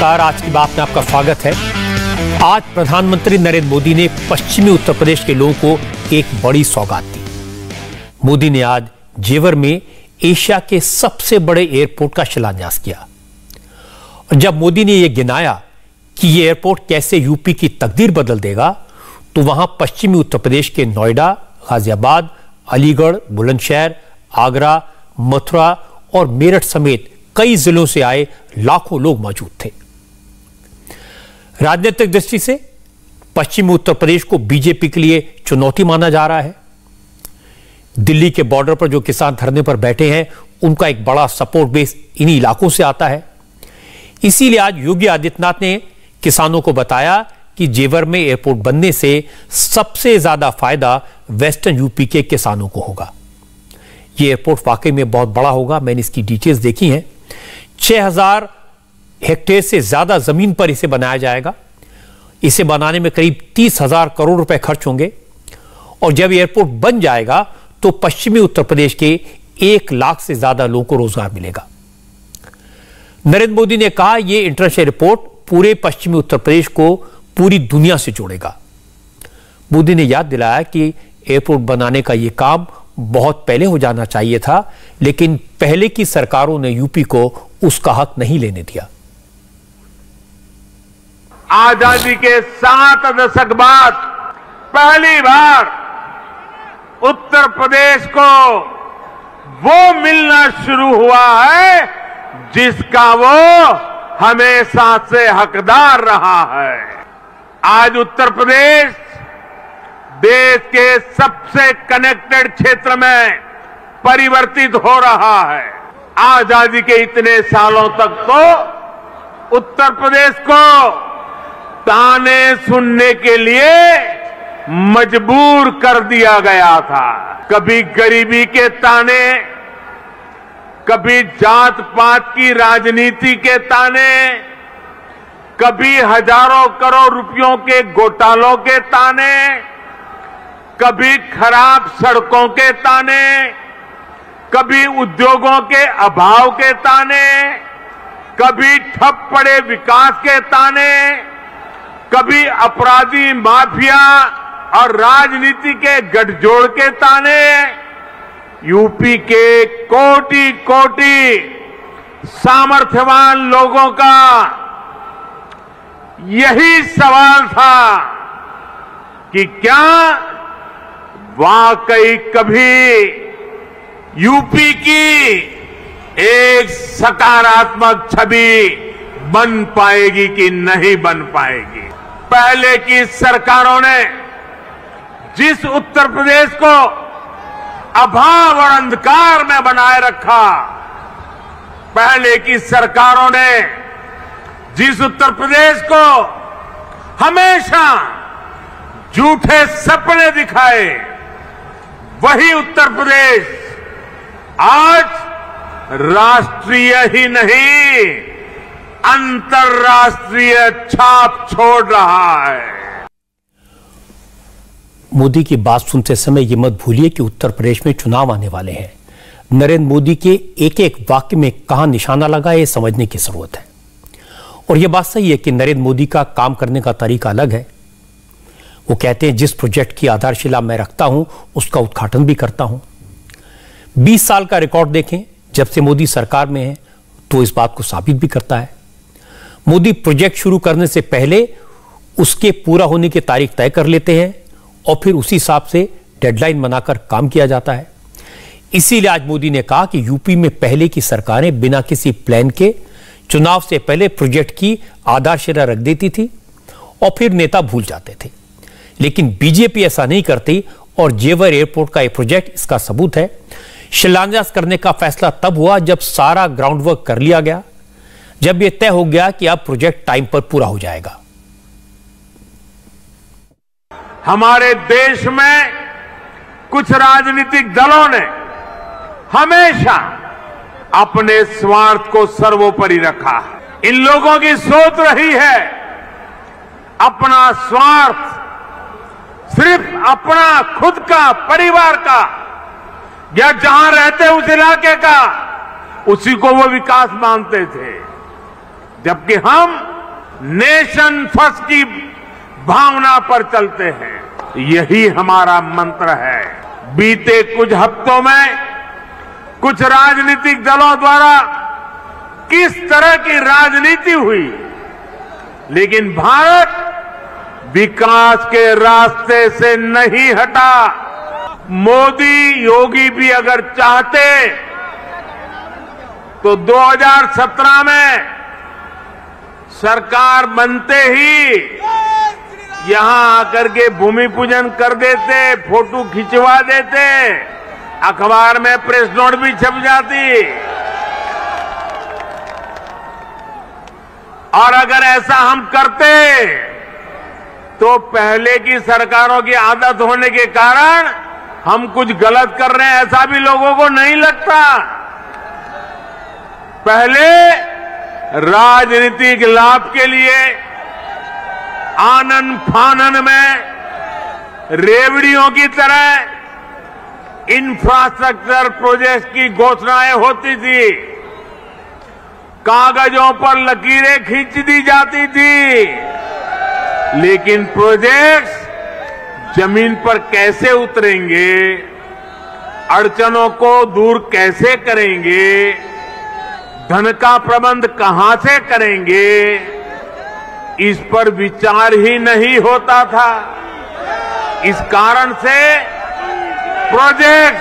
नमस्कार। आज की बात में आपका स्वागत है। आज प्रधानमंत्री नरेंद्र मोदी ने पश्चिमी उत्तर प्रदेश के लोगों को एक बड़ी सौगात दी। मोदी ने आज जेवर में एशिया के सबसे बड़े एयरपोर्ट का शिलान्यास किया और जब मोदी ने यह गिनाया कि यह एयरपोर्ट कैसे यूपी की तकदीर बदल देगा, तो वहां पश्चिमी उत्तर प्रदेश के नोएडा, गाजियाबाद, अलीगढ़, बुलंदशहर, आगरा, मथुरा और मेरठ समेत कई जिलों से आए लाखों लोग मौजूद थे। राजनीतिक दृष्टि से पश्चिमी उत्तर प्रदेश को बीजेपी के लिए चुनौती माना जा रहा है। दिल्ली के बॉर्डर पर जो किसान धरने पर बैठे हैं, उनका एक बड़ा सपोर्ट बेस इन्हीं इलाकों से आता है। इसीलिए आज योगी आदित्यनाथ ने किसानों को बताया कि जेवर में एयरपोर्ट बनने से सबसे ज्यादा फायदा वेस्टर्न यूपी के किसानों को होगा। यह एयरपोर्ट वाकई में बहुत बड़ा होगा। मैंने इसकी डिटेल्स देखी हैं। 6000 हेक्टेयर से ज्यादा जमीन पर इसे बनाया जाएगा। इसे बनाने में करीब 30,000 करोड़ रुपए खर्च होंगे और जब एयरपोर्ट बन जाएगा तो पश्चिमी उत्तर प्रदेश के 1 लाख से ज्यादा लोगों को रोजगार मिलेगा। नरेंद्र मोदी ने कहा, यह इंटरनेशनल एयरपोर्ट पूरे पश्चिमी उत्तर प्रदेश को पूरी दुनिया से जोड़ेगा। मोदी ने याद दिलाया कि एयरपोर्ट बनाने का यह काम बहुत पहले हो जाना चाहिए था, लेकिन पहले की सरकारों ने यूपी को उसका हक नहीं लेने दिया। आजादी के 7 दशक बाद पहली बार उत्तर प्रदेश को वो मिलना शुरू हुआ है जिसका वो हमेशा से हकदार रहा है। आज उत्तर प्रदेश देश के सबसे कनेक्टेड क्षेत्र में परिवर्तित हो रहा है। आजादी के इतने सालों तक तो उत्तर प्रदेश को ताने सुनने के लिए मजबूर कर दिया गया था। कभी गरीबी के ताने, कभी जात पात की राजनीति के ताने, कभी हजारों करोड़ रुपयों के घोटालों के ताने, कभी खराब सड़कों के ताने, कभी उद्योगों के अभाव के ताने, कभी ठप पड़े विकास के ताने, कभी अपराधी माफिया और राजनीति के गठजोड़ के ताने। यूपी के कोटि कोटि सामर्थ्यवान लोगों का यही सवाल था कि क्या वाकई कभी यूपी की एक सकारात्मक छवि बन पाएगी कि नहीं बन पाएगी। पहले की सरकारों ने जिस उत्तर प्रदेश को अभाव और अंधकार में बनाए रखा, पहले की सरकारों ने जिस उत्तर प्रदेश को हमेशा झूठे सपने दिखाए, वही उत्तर प्रदेश आज राष्ट्रीय ही नहीं अंतर्राष्ट्रीय छाप छोड़ रहा है। मोदी की बात सुनते समय यह मत भूलिए कि उत्तर प्रदेश में चुनाव आने वाले हैं। नरेंद्र मोदी के एक एक वाक्य में कहां निशाना लगा, यह समझने की जरूरत है। और यह बात सही है कि नरेंद्र मोदी का काम करने का तरीका अलग है। वो कहते हैं, जिस प्रोजेक्ट की आधारशिला मैं रखता हूं उसका उद्घाटन भी करता हूं। 20 साल का रिकॉर्ड देखें जब से मोदी सरकार में है, तो इस बात को साबित भी करता है। मोदी प्रोजेक्ट शुरू करने से पहले उसके पूरा होने की तारीख तय कर लेते हैं और फिर उसी हिसाब से डेडलाइन बनाकर काम किया जाता है। इसीलिए आज मोदी ने कहा कि यूपी में पहले की सरकारें बिना किसी प्लान के चुनाव से पहले प्रोजेक्ट की आधारशिला रख देती थी और फिर नेता भूल जाते थे, लेकिन बीजेपी ऐसा नहीं करती और जेवर एयरपोर्ट का यह प्रोजेक्ट इसका सबूत है। शिलान्यास करने का फैसला तब हुआ जब सारा ग्राउंड वर्क कर लिया गया, जब यह तय हो गया कि अब प्रोजेक्ट टाइम पर पूरा हो जाएगा। हमारे देश में कुछ राजनीतिक दलों ने हमेशा अपने स्वार्थ को सर्वोपरि रखा है। इन लोगों की सोच रही है अपना स्वार्थ, सिर्फ अपना खुद का, परिवार का, या जहां रहते उस इलाके का, उसी को वो विकास मानते थे। जबकि हम नेशन फर्स्ट की भावना पर चलते हैं। यही हमारा मंत्र है। बीते कुछ हफ्तों में कुछ राजनीतिक दलों द्वारा किस तरह की राजनीति हुई, लेकिन भारत विकास के रास्ते से नहीं हटा। मोदी योगी भी अगर चाहते तो 2017 में सरकार बनते ही यहां आकर के भूमि पूजन कर देते, फोटो खिंचवा देते, अखबार में प्रेस नोट भी छप जाती। और अगर ऐसा हम करते तो पहले की सरकारों की आदत होने के कारण हम कुछ गलत कर रहे हैं ऐसा भी लोगों को नहीं लगता। पहले राजनीतिक लाभ के लिए आनन फानन में रेवड़ियों की तरह इंफ्रास्ट्रक्चर प्रोजेक्ट की घोषणाएं होती थी, कागजों पर लकीरें खींच दी जाती थी, लेकिन प्रोजेक्ट्स जमीन पर कैसे उतरेंगे, अड़चनों को दूर कैसे करेंगे, धन का प्रबंध कहां से करेंगे, इस पर विचार ही नहीं होता था। इस कारण से प्रोजेक्ट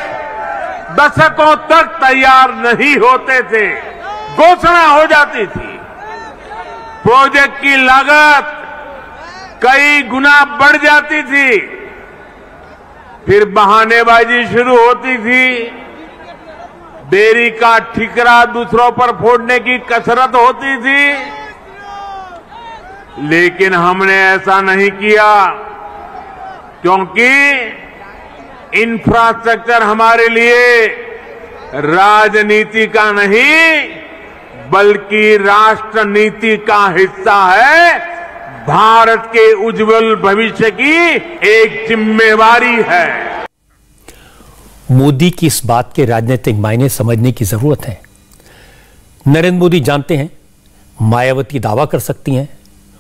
दशकों तक तैयार नहीं होते थे, घोषणा हो जाती थी। प्रोजेक्ट की लागत कई गुना बढ़ जाती थी, फिर बहानेबाजी शुरू होती थी, देरी का ठिकरा दूसरों पर फोड़ने की कसरत होती थी। लेकिन हमने ऐसा नहीं किया, क्योंकि इंफ्रास्ट्रक्चर हमारे लिए राजनीति का नहीं बल्कि राष्ट्र नीति का हिस्सा है, भारत के उज्जवल भविष्य की एक जिम्मेवारी है। मोदी की इस बात के राजनीतिक मायने समझने की जरूरत है। नरेंद्र मोदी जानते हैं मायावती दावा कर सकती हैं,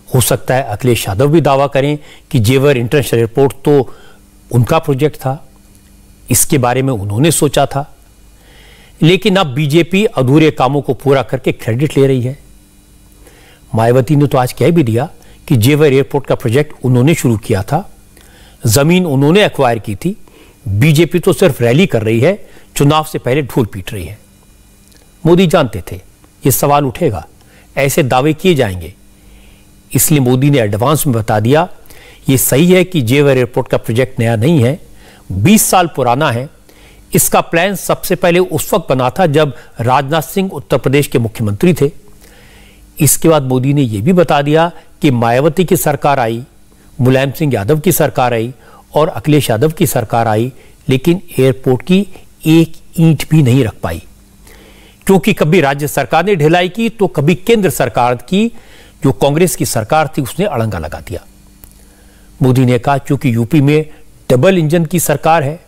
हो सकता है अखिलेश यादव भी दावा करें कि जेवर इंटरनेशनल एयरपोर्ट तो उनका प्रोजेक्ट था, इसके बारे में उन्होंने सोचा था, लेकिन अब बीजेपी अधूरे कामों को पूरा करके क्रेडिट ले रही है। मायावती ने तो आज कह भी दिया कि जेवर एयरपोर्ट का प्रोजेक्ट उन्होंने शुरू किया था, जमीन उन्होंने एक्वायर की थी, बीजेपी तो सिर्फ रैली कर रही है, चुनाव से पहले ढोल पीट रही है। मोदी जानते थे ये सवाल उठेगा, ऐसे दावे किए जाएंगे, इसलिए मोदी ने एडवांस में बता दिया ये सही है कि जेवर एयरपोर्ट का प्रोजेक्ट नया नहीं है, 20 साल पुराना है। इसका प्लान सबसे पहले उस वक्त बना था जब राजनाथ सिंह उत्तर प्रदेश के मुख्यमंत्री थे। इसके बाद मोदी ने यह भी बता दिया कि मायावती की सरकार आई, मुलायम सिंह यादव की सरकार आई और अखिलेश यादव की सरकार आई, लेकिन एयरपोर्ट की एक ईंट भी नहीं रख पाई, क्योंकि कभी राज्य सरकार ने ढिलाई की तो कभी केंद्र सरकार की, जो कांग्रेस की सरकार थी, उसने अड़ंगा लगा दिया। मोदी ने कहा क्योंकि यूपी में डबल इंजन की सरकार है,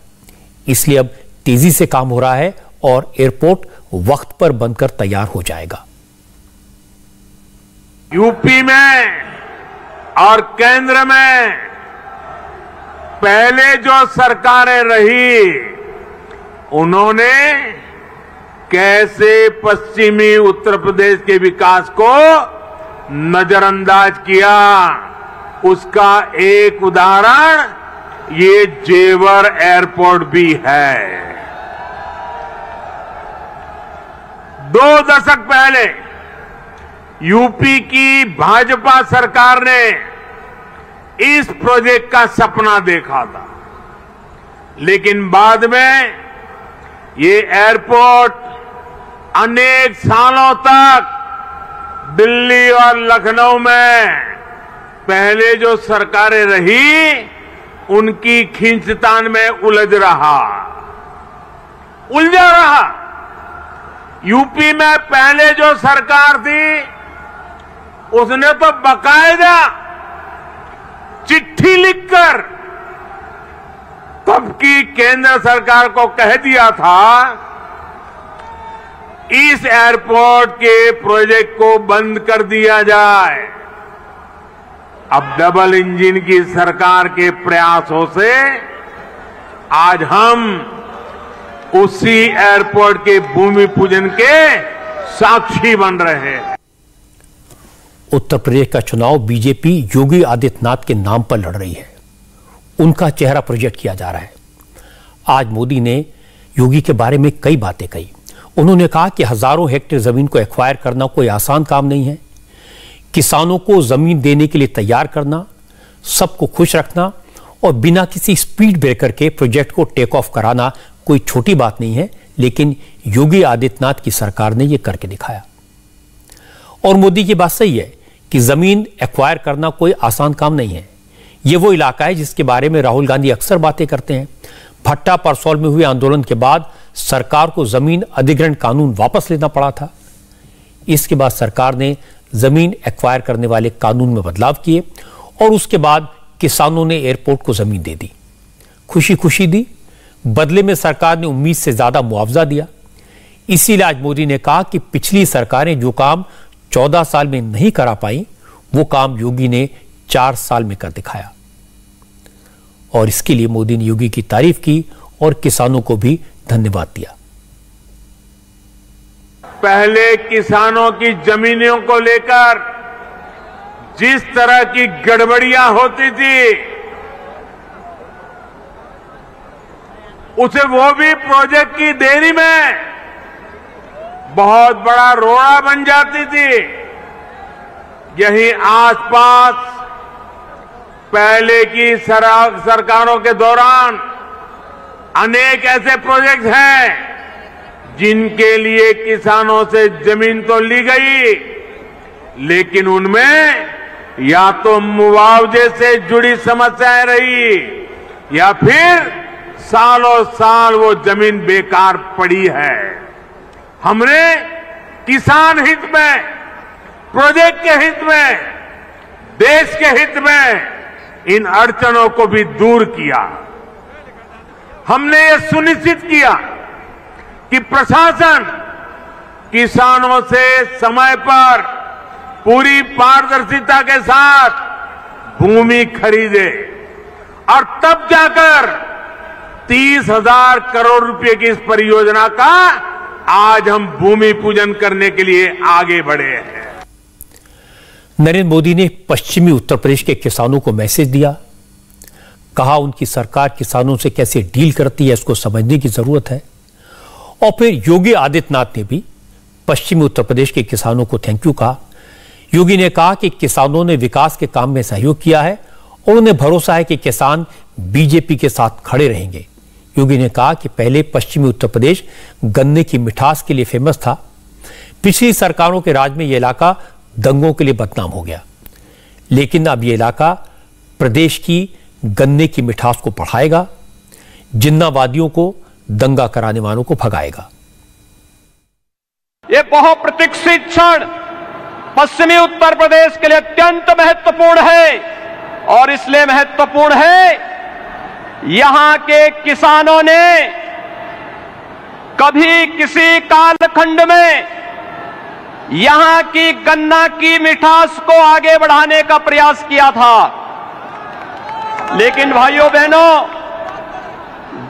इसलिए अब तेजी से काम हो रहा है और एयरपोर्ट वक्त पर बनकर तैयार हो जाएगा। यूपी में और केंद्र में पहले जो सरकारें रही, उन्होंने कैसे पश्चिमी उत्तर प्रदेश के विकास को नजरअंदाज किया, उसका एक उदाहरण ये जेवर एयरपोर्ट भी है। 2 दशक पहले यूपी की भाजपा सरकार ने इस प्रोजेक्ट का सपना देखा था, लेकिन बाद में ये एयरपोर्ट अनेक सालों तक दिल्ली और लखनऊ में पहले जो सरकारें रही उनकी खींचतान में उलझा रहा। यूपी में पहले जो सरकार थी उसने तो बकायदा चिट्ठी लिखकर तब की केंद्र सरकार को कह दिया था इस एयरपोर्ट के प्रोजेक्ट को बंद कर दिया जाए, अब डबल इंजन की सरकार के प्रयासों से आज हम उसी एयरपोर्ट के भूमि पूजन के साक्षी बन रहे हैं। उत्तर प्रदेश का चुनाव बीजेपी योगी आदित्यनाथ के नाम पर लड़ रही है। उनका चेहरा प्रोजेक्ट किया जा रहा है। आज मोदी ने योगी के बारे में कई बातें कही। उन्होंने कहा कि हजारों हेक्टेयर जमीन को एक्वायर करना कोई आसान काम नहीं है। किसानों को जमीन देने के लिए तैयार करना, सबको खुश रखना और बिना किसी स्पीड ब्रेकर के प्रोजेक्ट को टेक ऑफ कराना कोई छोटी बात नहीं है, लेकिन योगी आदित्यनाथ की सरकार ने यह करके दिखाया। और मोदी की बात सही है कि जमीन एक्वायर करना कोई आसान काम नहीं है। यह वो इलाका है जिसके बारे में राहुल गांधी अक्सर बातें करते हैं। भट्टा परसौल में हुए आंदोलन के बाद सरकार को जमीन अधिग्रहण कानून वापस लेना पड़ा था। इसके बाद सरकार ने जमीन एक्वायर करने वाले कानून में बदलाव किए और उसके बाद किसानों ने एयरपोर्ट को जमीन दे दी, खुशी खुशी दी। बदले में सरकार ने उम्मीद से ज्यादा मुआवजा दिया। इसीलिए आज मोदी ने कहा कि पिछली सरकारें जो काम 14 साल में नहीं करा पाई, वो काम योगी ने 4 साल में कर दिखाया। और इसके लिए मोदी ने योगी की तारीफ की और किसानों को भी धन्यवाद दिया। पहले किसानों की जमीनों को लेकर जिस तरह की गड़बड़ियां होती थी, उसे वो भी प्रोजेक्ट की देरी में बहुत बड़ा रोड़ा बन जाती थी। यही आसपास पहले की सरकारों के दौरान अनेक ऐसे प्रोजेक्ट हैं जिनके लिए किसानों से जमीन तो ली गई, लेकिन उनमें या तो मुआवजे से जुड़ी समस्याएं रही या फिर सालों साल वो जमीन बेकार पड़ी है। हमने किसान हित में, प्रोजेक्ट के हित में, देश के हित में इन अड़चनों को भी दूर किया। हमने ये सुनिश्चित किया कि प्रशासन किसानों से समय पर पूरी पारदर्शिता के साथ भूमि खरीदे और तब जाकर 30,000 करोड़ रुपए की इस परियोजना का आज हम भूमि पूजन करने के लिए आगे बढ़े हैं। नरेंद्र मोदी ने पश्चिमी उत्तर प्रदेश के किसानों को मैसेज दिया। कहा उनकी सरकार किसानों से कैसे डील करती है, इसको समझने की जरूरत है। और फिर योगी आदित्यनाथ ने भी पश्चिमी उत्तर प्रदेश के किसानों को थैंक यू कहा। योगी ने कहा कि किसानों ने विकास के काम में सहयोग किया है और उन्हें भरोसा है कि किसान बीजेपी के साथ खड़े रहेंगे। योगी ने कहा कि पहले पश्चिमी उत्तर प्रदेश गन्ने की मिठास के लिए फेमस था। पिछली सरकारों के राज में यह इलाका दंगों के लिए बदनाम हो गया, लेकिन अब यह इलाका प्रदेश की गन्ने की मिठास को बढ़ाएगा, जिन्नावादियों को, दंगा कराने वालों को भगाएगा। ये बहुप्रतीक्षित क्षण पश्चिमी उत्तर प्रदेश के लिए अत्यंत महत्वपूर्ण है और इसलिए महत्वपूर्ण है यहां के किसानों ने कभी किसी कालखंड में यहां की गन्ना की मिठास को आगे बढ़ाने का प्रयास किया था, लेकिन भाइयों बहनों,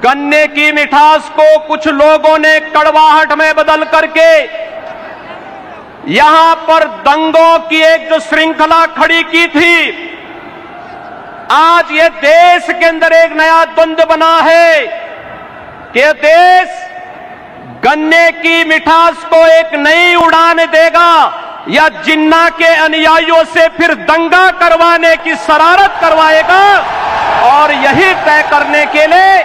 गन्ने की मिठास को कुछ लोगों ने कड़वाहट में बदल करके यहां पर दंगों की एक जो श्रृंखला खड़ी की थी, आज ये देश के अंदर एक नया द्वंद्व बना है कि देश गन्ने की मिठास को एक नई उड़ान देगा या जिन्ना के अनुयायियों से फिर दंगा करवाने की शरारत करवाएगा। और यही तय करने के लिए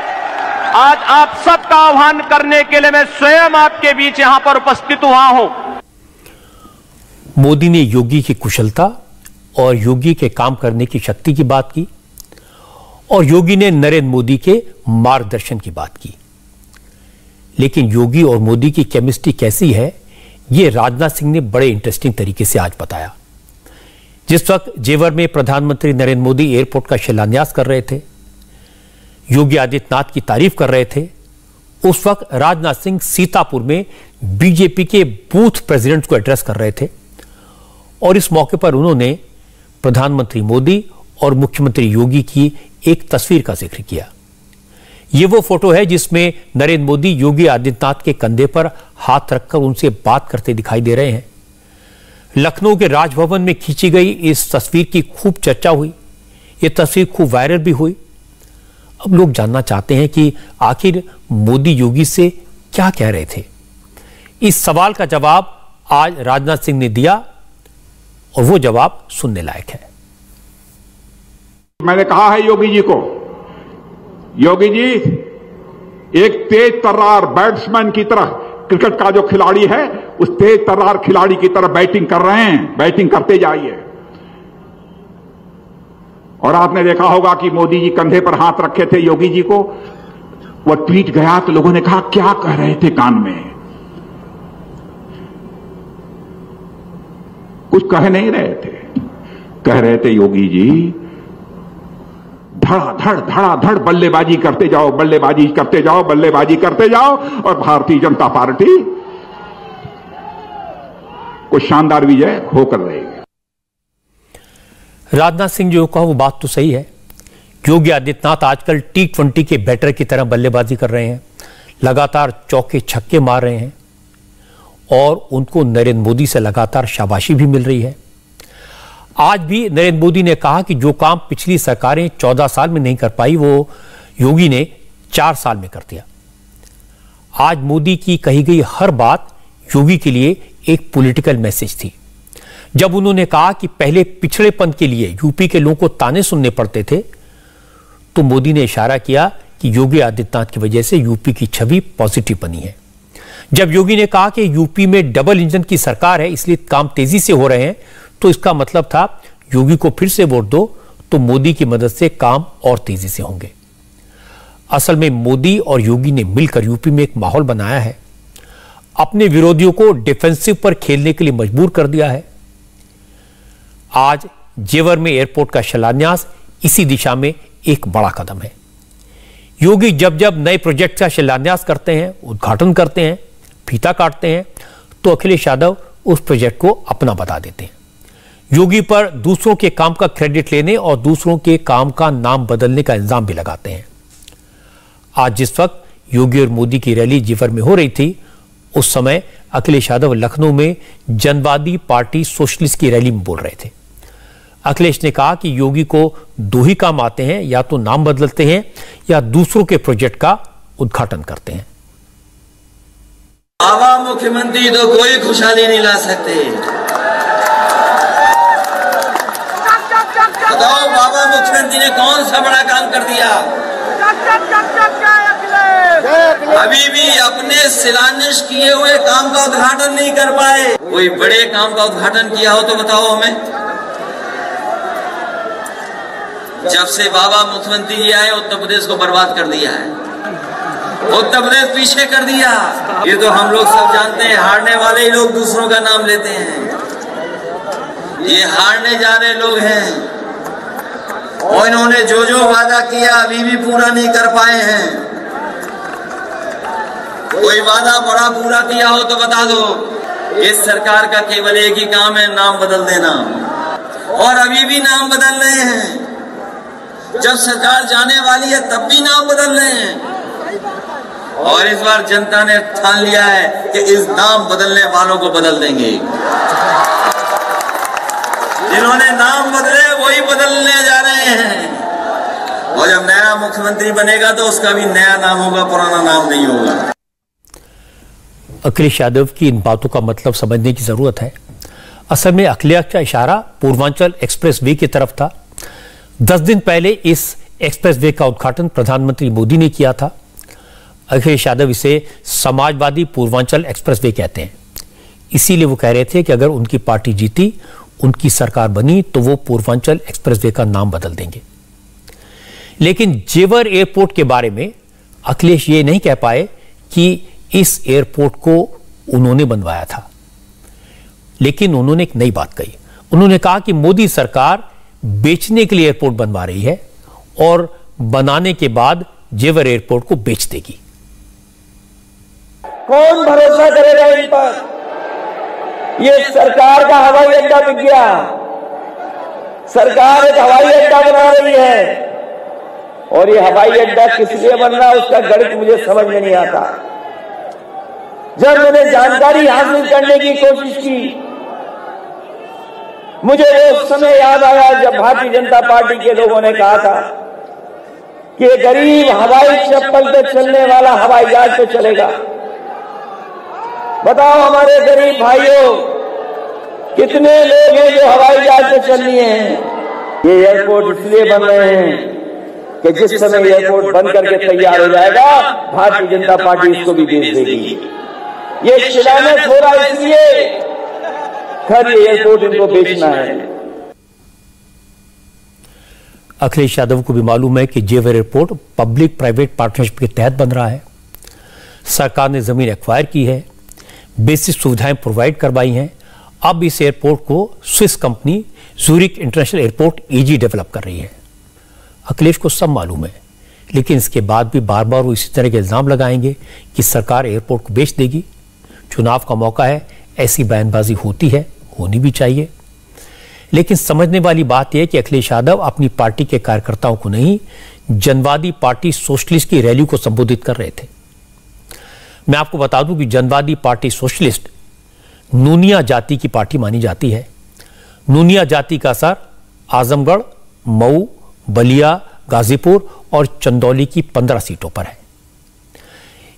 आज आप सबका आह्वान करने के लिए मैं स्वयं आपके बीच यहां पर उपस्थित हुआ हूं। मोदी ने योगी की कुशलता और योगी के काम करने की शक्ति की बात की और योगी ने नरेंद्र मोदी के मार्गदर्शन की बात की। लेकिन योगी और मोदी की केमिस्ट्री कैसी है, यह राजनाथ सिंह ने बड़े इंटरेस्टिंग तरीके से आज बताया। जिस वक्त जेवर में प्रधानमंत्री नरेंद्र मोदी एयरपोर्ट का शिलान्यास कर रहे थे, योगी आदित्यनाथ की तारीफ कर रहे थे, उस वक्त राजनाथ सिंह सीतापुर में बीजेपी के बूथ प्रेसिडेंट को एड्रेस कर रहे थे और इस मौके पर उन्होंने प्रधानमंत्री मोदी और मुख्यमंत्री योगी की एक तस्वीर का जिक्र किया। ये वो फोटो है जिसमें नरेंद्र मोदी योगी आदित्यनाथ के कंधे पर हाथ रखकर उनसे बात करते दिखाई दे रहे हैं। लखनऊ के राजभवन में खींची गई इस तस्वीर की खूब चर्चा हुई। ये तस्वीर खूब वायरल भी हुई। अब लोग जानना चाहते हैं कि आखिर मोदी योगी से क्या कह रहे थे। इस सवाल का जवाब आज राजनाथ सिंह ने दिया और वो जवाब सुनने लायक है। मैंने कहा है योगी जी को, योगी जी एक तेज तर्रार बैट्समैन की तरह, क्रिकेट का जो खिलाड़ी है उस तेज तर्रार खिलाड़ी की तरह बैटिंग कर रहे हैं, बैटिंग करते जाइए। और आपने देखा होगा कि मोदी जी कंधे पर हाथ रखे थे योगी जी को, वो ट्वीट गया तो लोगों ने कहा क्या कह रहे थे कान में, कुछ कह नहीं रहे थे, कह रहे थे योगी जी धड़ाधड़ बल्लेबाजी करते जाओ, बल्लेबाजी करते जाओ, बल्लेबाजी करते जाओ और भारतीय जनता पार्टी को शानदार विजय होकर रहेगी। राजनाथ सिंह जो कहा वो बात तो सही है। योगी आदित्यनाथ आजकल T20 के बैटर की तरह बल्लेबाजी कर रहे हैं, लगातार चौके छक्के मार रहे हैं और उनको नरेंद्र मोदी से लगातार शाबाशी भी मिल रही है। आज भी नरेंद्र मोदी ने कहा कि जो काम पिछली सरकारें 14 साल में नहीं कर पाई वो योगी ने 4 साल में कर दिया। आज मोदी की कही गई हर बात योगी के लिए एक पॉलिटिकल मैसेज थी। जब उन्होंने कहा कि पहले पिछड़ेपन के लिए यूपी के लोगों को ताने सुनने पड़ते थे, तो मोदी ने इशारा किया कि योगी आदित्यनाथ की वजह से यूपी की छवि पॉजिटिव बनी है। जब योगी ने कहा कि यूपी में डबल इंजन की सरकार है इसलिए काम तेजी से हो रहे हैं, तो इसका मतलब था योगी को फिर से वोट दो तो मोदी की मदद से काम और तेजी से होंगे। असल में मोदी और योगी ने मिलकर यूपी में एक माहौल बनाया है, अपने विरोधियों को डिफेंसिव पर खेलने के लिए मजबूर कर दिया है। आज जेवर में एयरपोर्ट का शिलान्यास इसी दिशा में एक बड़ा कदम है। योगी जब जब नए प्रोजेक्ट का शिलान्यास करते हैं, उद्घाटन करते हैं, फीता काटते हैं, तो अखिलेश यादव उस प्रोजेक्ट को अपना बता देते हैं। योगी पर दूसरों के काम का क्रेडिट लेने और दूसरों के काम का नाम बदलने का इल्जाम भी लगाते हैं। आज जिस वक्त योगी और मोदी की रैली जेवर में हो रही थी, उस समय अखिलेश यादव लखनऊ में जनवादी पार्टी सोशलिस्ट की रैली में बोल रहे थे। अखिलेश ने कहा कि योगी को 2 ही काम आते हैं, या तो नाम बदलते हैं या दूसरों के प्रोजेक्ट का उद्घाटन करते हैं। बाबा मुख्यमंत्री तो कोई खुशहाली नहीं ला सकते। बताओ बाबा मुख्यमंत्री ने कौन सा बड़ा काम कर दिया? अभी भी अपने शिलान्यास किए हुए काम का उद्घाटन नहीं कर पाए। कोई बड़े काम का उद्घाटन किया हो तो बताओ हमें। जब से बाबा मुख्यमंत्री जी आए उत्तर प्रदेश को बर्बाद कर दिया है, उत्तर प्रदेश पीछे कर दिया। ये तो हम लोग सब जानते हैं, हारने वाले ही लोग दूसरों का नाम लेते हैं। ये हारने जा रहे लोग हैं और इन्होंने जो जो वादा किया अभी भी पूरा नहीं कर पाए हैं। कोई वादा बड़ा पूरा किया हो तो बता दो। इस सरकार का केवल एक ही काम है, नाम बदल देना, और अभी भी नाम बदल रहे हैं। जब सरकार जाने वाली है तब भी नाम बदल रहे हैं। और इस बार जनता ने ठान लिया है कि इस नाम बदलने वालों को बदल देंगे। जिन्होंने नाम बदले वही बदलने जा रहे हैं। और जब नया मुख्यमंत्री बनेगा तो उसका भी नया नाम होगा, पुराना नाम नहीं होगा। अखिलेश यादव की इन बातों का मतलब समझने की जरूरत है। असल में अखिलेश का इशारा पूर्वांचल एक्सप्रेस वे की तरफ था। 10 दिन पहले इस एक्सप्रेस वे का उद्घाटन प्रधानमंत्री मोदी ने किया था। अखिलेश यादव इसे समाजवादी पूर्वांचल एक्सप्रेस वे कहते हैं। इसीलिए वो कह रहे थे कि अगर उनकी पार्टी जीती, उनकी सरकार बनी, तो वो पूर्वांचल एक्सप्रेस वे का नाम बदल देंगे। लेकिन जेवर एयरपोर्ट के बारे में अखिलेश ये नहीं कह पाए कि इस एयरपोर्ट को उन्होंने बनवाया था। लेकिन उन्होंने एक नई बात कही। उन्होंने कहा कि मोदी सरकार बेचने के लिए एयरपोर्ट बनवा रही है और बनाने के बाद जेवर एयरपोर्ट को बेच देगी। कौन भरोसा करेगा इन पर? ये सरकार का हवाई अड्डा बिक गया, सरकार एक हवाई अड्डा बना रही है और ये हवाई अड्डा किस लिए बन रहा है उसका गणित मुझे समझ में नहीं आता। जब मैंने जानकारी हासिल करने की कोशिश की, मुझे वो समय याद आया जब भारतीय जनता पार्टी के लोगों ने कहा था कि ये गरीब हवाई चप्पल पे चलने वाला हवाई जहाज पे चलेगा। बताओ हमारे गरीब भाइयों, कितने लोग हैं जो हवाई जहाज पे चलनी है। ये एयरपोर्ट इसलिए बन रहे हैं कि जिस समय एयरपोर्ट बन करके तैयार हो जाएगा, भारतीय जनता पार्टी इसको भी बेच देगी। ये शिलान्यास हो रहा है इसलिए खैर ये एयरपोर्ट इनको बेचना है। अखिलेश यादव को भी मालूम है कि जेवर एयरपोर्ट पब्लिक प्राइवेट पार्टनरशिप के तहत बन रहा है। सरकार ने जमीन एक्वायर की है, बेसिक सुविधाएं प्रोवाइड करवाई हैं। अब इस एयरपोर्ट को Swiss company Zurich international airport easy develop कर रही है। अखिलेश को सब मालूम है, लेकिन इसके बाद भी बार बार वो इसी तरह के इल्जाम लगाएंगे कि सरकार एयरपोर्ट को बेच देगी। चुनाव का मौका है, ऐसी बयानबाजी होती है, होनी भी चाहिए। लेकिन समझने वाली बात यह है कि अखिलेश यादव अपनी पार्टी के कार्यकर्ताओं को नहीं, जनवादी पार्टी सोशलिस्ट की रैली को संबोधित कर रहे थे। मैं आपको बता दूं कि जनवादी पार्टी सोशलिस्ट नूनिया जाति की पार्टी मानी जाती है। नूनिया जाति का असर आजमगढ़, मऊ, बलिया, गाजीपुर और चंदौली की 15 सीटों पर है।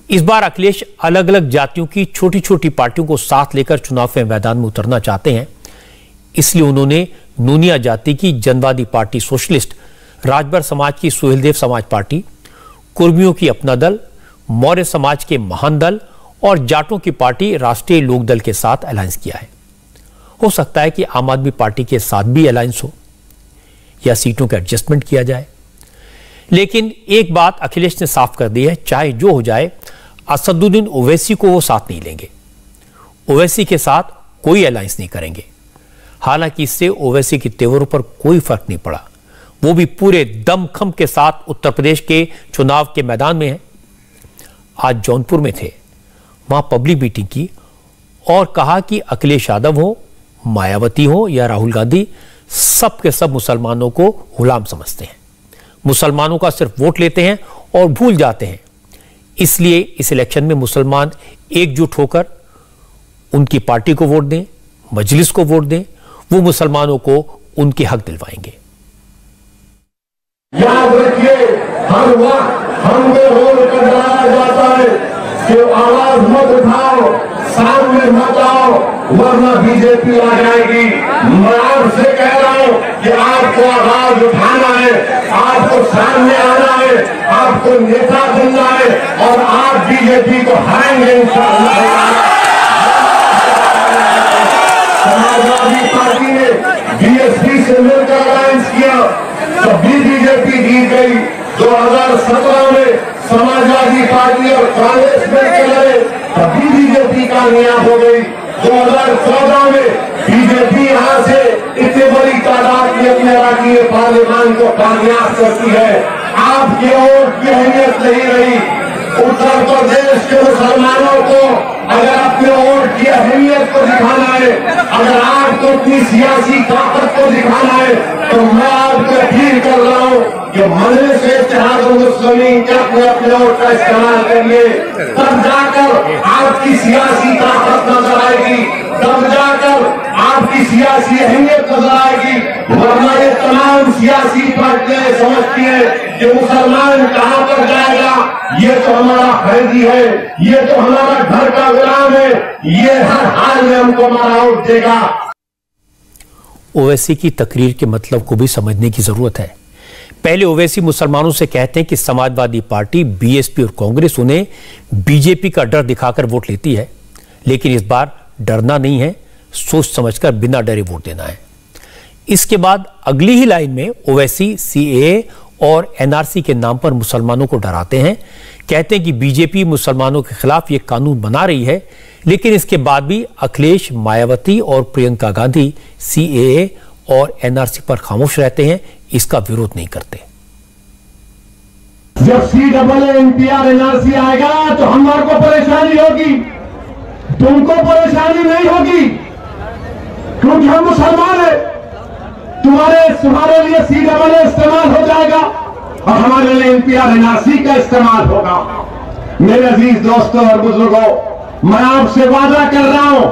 इस बार अखिलेश अलग अलग जातियों की छोटी छोटी पार्टियों को साथ लेकर चुनाव के मैदान में उतरना चाहते हैं। इसलिए उन्होंने नूनिया जाति की जनवादी पार्टी सोशलिस्ट, राजभर समाज की सुहेलदेव समाज पार्टी, कुर्मियों की अपना दल, मौर्य समाज के महान दल और जाटों की पार्टी राष्ट्रीय लोकदल के साथ अलायंस किया है। हो सकता है कि आम आदमी पार्टी के साथ भी अलायंस हो या सीटों का एडजस्टमेंट किया जाए। लेकिन एक बात अखिलेश ने साफ कर दी है, चाहे जो हो जाए, असदुद्दीन ओवैसी को वो साथ नहीं लेंगे। ओवैसी के साथ कोई अलायंस नहीं करेंगे। हालांकि इससे ओवैसी के तेवरों पर कोई फर्क नहीं पड़ा। वो भी पूरे दमखम के साथ उत्तर प्रदेश के चुनाव के मैदान में है। आज जौनपुर में थे, वहां पब्लिक मीटिंग की और कहा कि अखिलेश यादव हो, मायावती हो या राहुल गांधी, सब के सब मुसलमानों को गुलाम समझते हैं, मुसलमानों का सिर्फ वोट लेते हैं और भूल जाते हैं। इसलिए इस इलेक्शन में मुसलमान एकजुट होकर उनकी पार्टी को वोट दें, मजलिस को वोट दें, वो मुसलमानों को उनके हक दिलवाएंगे। याद रखिए, हर वक्त हमको रोल कर डराया जाता है कि आवाज मत उठाओ, सामने मत आओ, वरना बीजेपी आ जाएगी। मैं आपसे कह रहा हूं कि आपको आवाज उठाना है, आपको सामने आना है, आपको नेता बनना है और आप बीजेपी को हराएंगे इंशाअल्लाह। समाजवादी पार्टी ने बीएसपी से मिलकर अलायंस किया, तभी बीजेपी जीत गई। 2017 में समाजवादी पार्टी और कांग्रेस मिलकर लड़े, तभी बीजेपी कामयाब हो गई। 2014 में बीजेपी यहां से इतनी बड़ी तादाद में अपने राज्य पार्लियामेंट को कामयाब करती है। आपके वोट की अहमियत नहीं रही। उत्तर प्रदेश के मुसलमानों को अगर अपने वोट की अहमियत को दिखाना है, अगर आपको अपनी सियासी ताकत को दिखाना है, तो मैं आपको अपील कर रहा हूं कि मजलिस से इत्तेहादुल मुस्लिमीन के अपने वोट का इस्तेमाल करिए। तब जाकर आपकी सियासी ताकत नजर आएगी, तब जाकर आपकी सियासी अहमियत नजर आएगी। वरना ये तमाम सियासी पार्टियां समझती हैं कि मुसलमान कहां पर जाएगा, ये तो हमारा फर्जी है, ये तो हमारा घर का गुलाम है, ये हर हाल में हमको मारा वोट देगा। ओवैसी की तकरीर के मतलब को भी समझने की जरूरत है। पहले ओवैसी मुसलमानों से कहते हैं कि समाजवादी पार्टी, बीएसपी और कांग्रेस उन्हें बीजेपी का डर दिखाकर वोट लेती है, लेकिन इस बार डरना नहीं है, सोच समझकर बिना डरे वोट देना है। इसके बाद अगली ही लाइन में ओवैसी सीएए और एनआरसी के नाम पर मुसलमानों को डराते हैं, कहते हैं कि बीजेपी मुसलमानों के खिलाफ यह कानून बना रही है, लेकिन इसके बाद भी अखिलेश, मायावती और प्रियंका गांधी सीएए और एनआरसी पर खामोश रहते हैं, इसका विरोध नहीं करते। जब CAA NPR NRC आएगा तो हमारे को परेशानी होगी, तुमको परेशानी नहीं होगी, क्योंकि हम मुसलमान हैं। तुम्हारे लिए CAA इस्तेमाल हो जाएगा और हमारे लिए NPR NRC का इस्तेमाल होगा। मेरे अजीज दोस्तों और बुजुर्गों, मैं आपसे वादा कर रहा हूं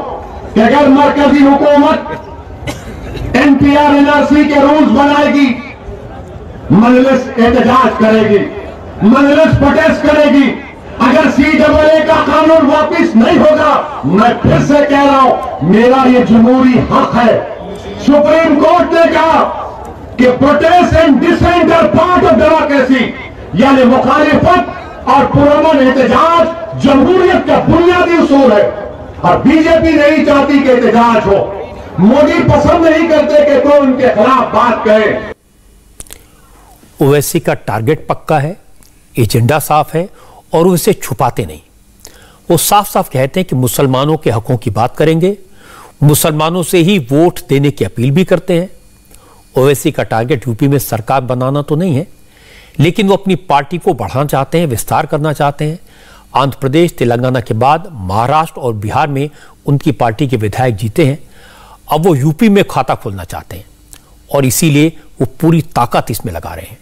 कि अगर मरकजी हुकूमत NPR NRC के रूल्स बनाएगी, मजलिस एहतजाज करेगी, मजलिस प्रोटेस्ट करेगी। अगर CAA का कानून वापिस नहीं होगा, मैं फिर से कह रहा हूं, मेरा ये जमहूरी हक है। सुप्रीम कोर्ट ने कहा कि protest and dissent are part of democracy, यानी मुखालिफत और पुरअमन एहतजाज जमहूरियत का बुनियादी उसूल है। और बीजेपी नहीं चाहती कि एहतजाज हो, मोदी पसंद नहीं करते कि कोई उनके खिलाफ बात कहे। ओवैसी का टारगेट पक्का है, एजेंडा साफ है और वो इसे छुपाते नहीं। वो साफ साफ कहते हैं कि मुसलमानों के हकों की बात करेंगे, मुसलमानों से ही वोट देने की अपील भी करते हैं। ओवैसी का टारगेट यूपी में सरकार बनाना तो नहीं है, लेकिन वो अपनी पार्टी को बढ़ाना चाहते हैं, विस्तार करना चाहते हैं। आंध्र प्रदेश, तेलंगाना के बाद महाराष्ट्र और बिहार में उनकी पार्टी के विधायक जीते हैं। अब वो यूपी में खाता खोलना चाहते हैं और इसीलिए वो पूरी ताकत इसमें लगा रहे हैं।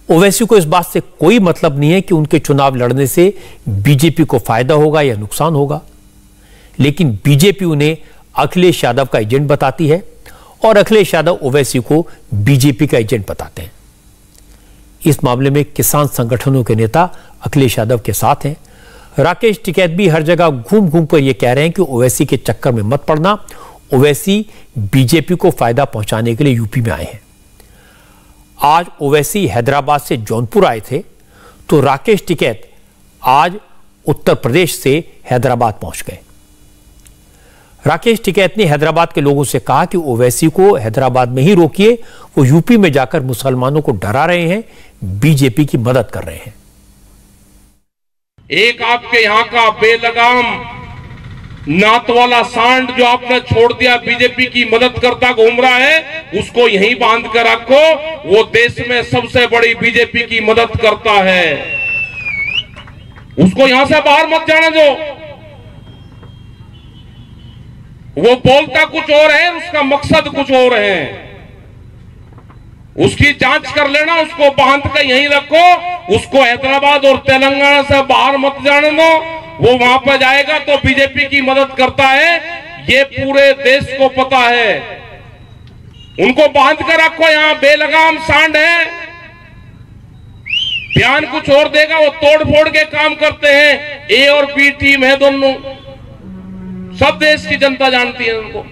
ओवैसी को इस बात से कोई मतलब नहीं है कि उनके चुनाव लड़ने से बीजेपी को फायदा होगा या नुकसान होगा, लेकिन बीजेपी उन्हें अखिलेश यादव का एजेंट बताती है और अखिलेश यादव ओवैसी को बीजेपी का एजेंट बताते हैं। इस मामले में किसान संगठनों के नेता अखिलेश यादव के साथ हैं। राकेश टिकैत भी हर जगह घूम घूम कर यह कह रहे हैं कि ओवैसी के चक्कर में मत पड़ना, ओवैसी बीजेपी को फायदा पहुंचाने के लिए यूपी में आए हैं। आज ओवैसी हैदराबाद से जौनपुर आए थे, तो राकेश टिकैत आज उत्तर प्रदेश से हैदराबाद पहुंच गए। राकेश टिकैत ने हैदराबाद के लोगों से कहा कि ओवैसी को हैदराबाद में ही रोकिए, वो यूपी में जाकर मुसलमानों को डरा रहे हैं, बीजेपी की मदद कर रहे हैं। एक आपके यहां का बेलगाम नात वाला सांड जो आपने छोड़ दिया, बीजेपी की मदद करता घूम रहा है, उसको यहीं बांध कर रखो। वो देश में सबसे बड़ी बीजेपी की मदद करता है, उसको यहां से बाहर मत जाने दो। वो बोलता कुछ और है, उसका मकसद कुछ और है। उसकी जांच कर लेना, उसको बांध कर यहीं रखो, उसको हैदराबाद और तेलंगाना से बाहर मत जाने दो। वो वहां पर जाएगा तो बीजेपी की मदद करता है, ये पूरे देश को पता है। उनको बांध कर रखो, यहां बेलगाम सांड है, बयान कुछ और देगा। वो तोड़ फोड़ के काम करते हैं, ए और बी टीम है दोनों, सब देश की जनता जानती है उनको।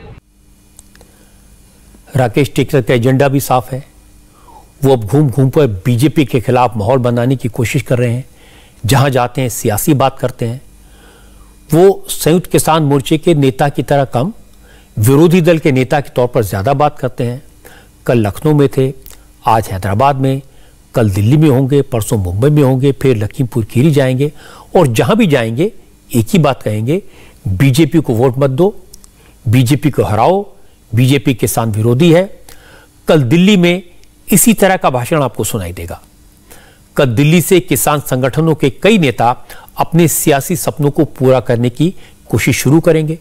राकेश टिकैत का एजेंडा भी साफ है। वो अब घूम घूम पर बीजेपी के खिलाफ माहौल बनाने की कोशिश कर रहे हैं। जहां जाते हैं सियासी बात करते हैं। वो संयुक्त किसान मोर्चे के नेता की तरह कम, विरोधी दल के नेता के तौर पर ज्यादा बात करते हैं। कल लखनऊ में थे, आज हैदराबाद में, कल दिल्ली में होंगे, परसों मुंबई में होंगे, फिर लखीमपुर खीरी जाएंगे और जहां भी जाएंगे एक ही बात कहेंगे, बीजेपी को वोट मत दो, बीजेपी को हराओ, बीजेपी किसान विरोधी है। कल दिल्ली में इसी तरह का भाषण आपको सुनाई देगा। कल दिल्ली से किसान संगठनों के कई नेता अपने सियासी सपनों को पूरा करने की कोशिश शुरू करेंगे।